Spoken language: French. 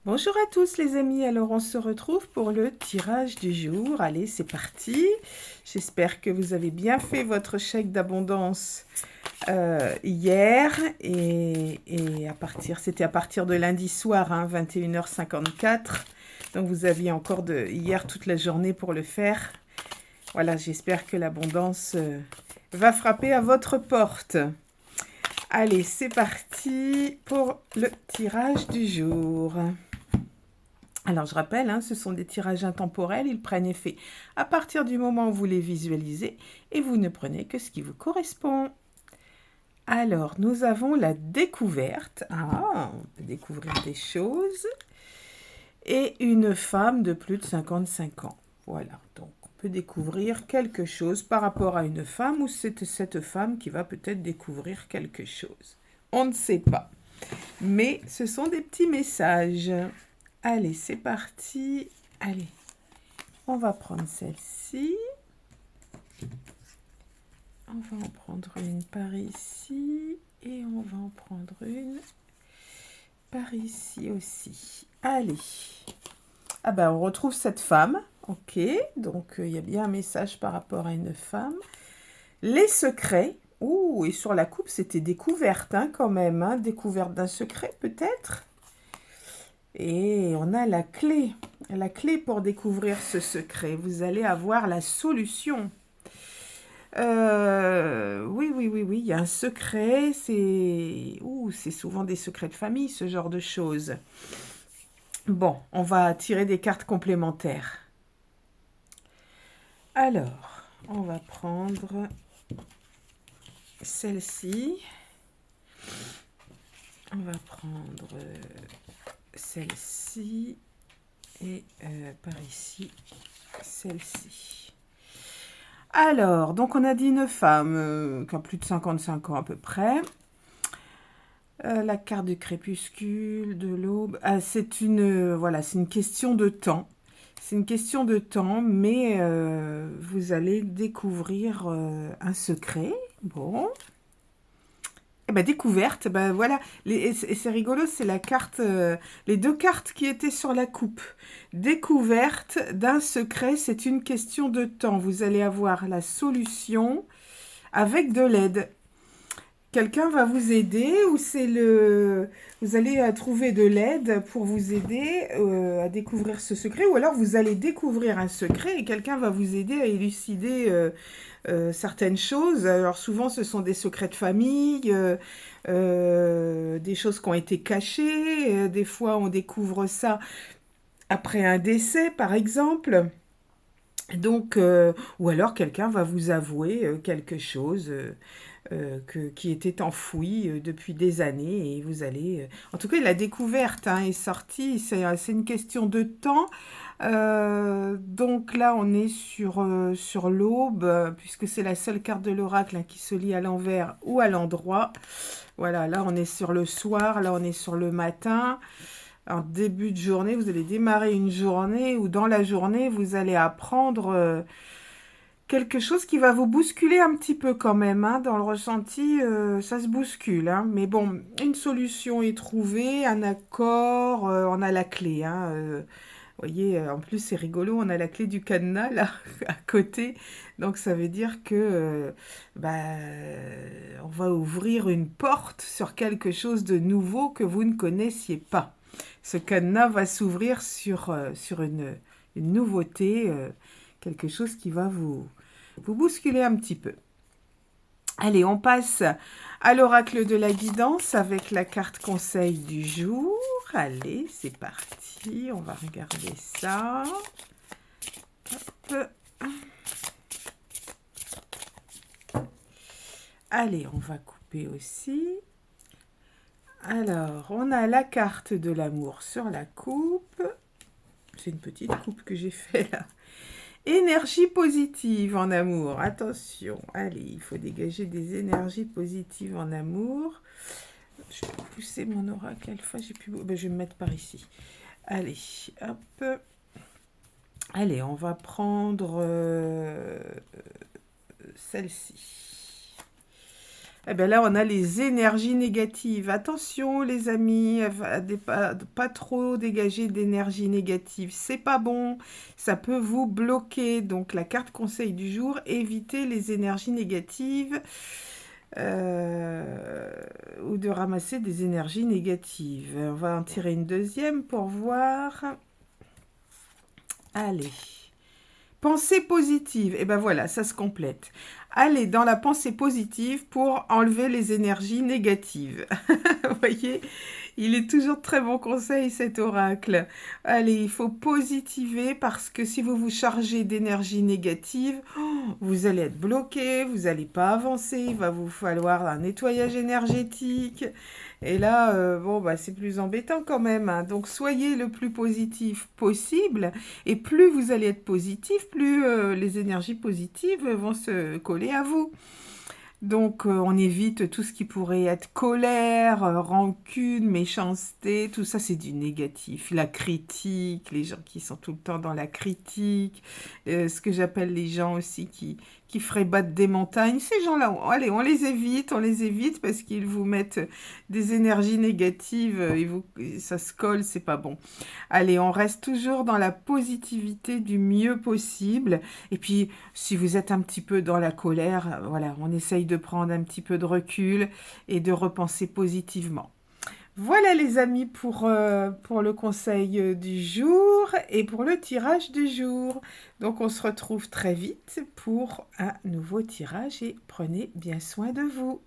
Bonjour à tous les amis, alors on se retrouve pour le tirage du jour. Allez, c'est parti. J'espère que vous avez bien fait votre chèque d'abondance hier et c'était à partir de lundi soir, hein, 21h54. Donc vous aviez encore hier toute la journée pour le faire. Voilà, j'espère que l'abondance va frapper à votre porte. Allez, c'est parti pour le tirage du jour. Alors, je rappelle, hein, ce sont des tirages intemporels, ils prennent effet à partir du moment où vous les visualisez et vous ne prenez que ce qui vous correspond. Alors, nous avons la découverte. Ah, on peut découvrir des choses. Et une femme de plus de 55 ans. Voilà, donc on peut découvrir quelque chose par rapport à une femme ou c'est cette femme qui va peut-être découvrir quelque chose. On ne sait pas. Mais ce sont des petits messages. Allez, c'est parti. Allez, on va prendre celle-ci. On va en prendre une par ici. Et on va en prendre une par ici aussi. Allez. Ah ben, on retrouve cette femme. Ok, donc il y a bien un message par rapport à une femme. Les secrets. Ouh, et sur la coupe, c'était découverte, hein, quand même. Hein, découverte d'un secret, peut-être. Et on a la clé pour découvrir ce secret. Vous allez avoir la solution. Oui, il y a un secret. C'est souvent des secrets de famille, ce genre de choses. Bon, on va tirer des cartes complémentaires. Alors, on va prendre celle-ci. On va prendre celle-ci et par ici celle-ci. Alors, donc on a dit une femme qui a plus de 55 ans à peu près. La carte du crépuscule, de l'aube. Ah, c'est une question de temps. C'est une question de temps, mais vous allez découvrir un secret. Bon. Eh ben, découverte, ben voilà. Et c'est rigolo, c'est la carte, les deux cartes qui étaient sur la coupe. Découverte d'un secret, c'est une question de temps. Vous allez avoir la solution avec de l'aide. Quelqu'un va vous aider ou vous allez trouver de l'aide pour vous aider à découvrir ce secret ou alors vous allez découvrir un secret et quelqu'un va vous aider à élucider certaines choses. Alors souvent ce sont des secrets de famille, des choses qui ont été cachées. Des fois on découvre ça après un décès par exemple. Donc, ou alors quelqu'un va vous avouer quelque chose qui était enfoui depuis des années et vous allez... En tout cas, la découverte hein, est sortie, c'est une question de temps. Donc là, on est sur l'aube, puisque c'est la seule carte de l'oracle hein, qui se lit à l'envers ou à l'endroit. Voilà, là, on est sur le soir, là, on est sur le matin. En début de journée, vous allez démarrer une journée où dans la journée, vous allez apprendre quelque chose qui va vous bousculer un petit peu quand même. Hein. Dans le ressenti, ça se bouscule. Hein. Mais bon, une solution est trouvée, un accord, on a la clé. Hein. Vous voyez, en plus c'est rigolo, on a la clé du cadenas là à côté. Donc ça veut dire que on va ouvrir une porte sur quelque chose de nouveau que vous ne connaissiez pas. Ce cadenas va s'ouvrir sur une nouveauté, quelque chose qui va vous bousculer un petit peu. Allez, on passe à l'oracle de la guidance avec la carte conseil du jour. Allez, c'est parti. On va regarder ça. Hop. Allez, on va couper aussi. Alors, on a la carte de l'amour sur la coupe. C'est une petite coupe que j'ai fait là. Énergie positive en amour. Attention, allez, il faut dégager des énergies positives en amour. Je vais pousser mon oracle. Quelle fois j'ai pu... Ben, je vais me mettre par ici. Allez, hop. Allez, on va prendre celle-ci. Eh bien là, on a les énergies négatives. Attention, les amis, pas trop dégager d'énergie négative. C'est pas bon, ça peut vous bloquer. Donc, la carte conseil du jour, évitez les énergies négatives ou de ramasser des énergies négatives. On va en tirer une deuxième pour voir. Allez. Pensée positive, et ben voilà, ça se complète. Allez dans la pensée positive pour enlever les énergies négatives. Vous voyez, il est toujours de très bon conseil cet oracle. Allez, il faut positiver parce que si vous vous chargez d'énergie négative, vous allez être bloqué, vous n'allez pas avancer, il va vous falloir un nettoyage énergétique. Et là, bon, bah, c'est plus embêtant quand même, hein. Donc, soyez le plus positif possible. Et plus vous allez être positif, plus les énergies positives vont se coller à vous. Donc, on évite tout ce qui pourrait être colère, rancune, méchanceté, tout ça, c'est du négatif. La critique, les gens qui sont tout le temps dans la critique, ce que j'appelle les gens aussi qui feraient battre des montagnes. Ces gens-là, allez, on les évite parce qu'ils vous mettent des énergies négatives et ça se colle, c'est pas bon. Allez, on reste toujours dans la positivité du mieux possible. Et puis, si vous êtes un petit peu dans la colère, voilà, on essaye de prendre un petit peu de recul et de repenser positivement. Voilà les amis pour le conseil du jour et pour le tirage du jour. Donc on se retrouve très vite pour un nouveau tirage et prenez bien soin de vous.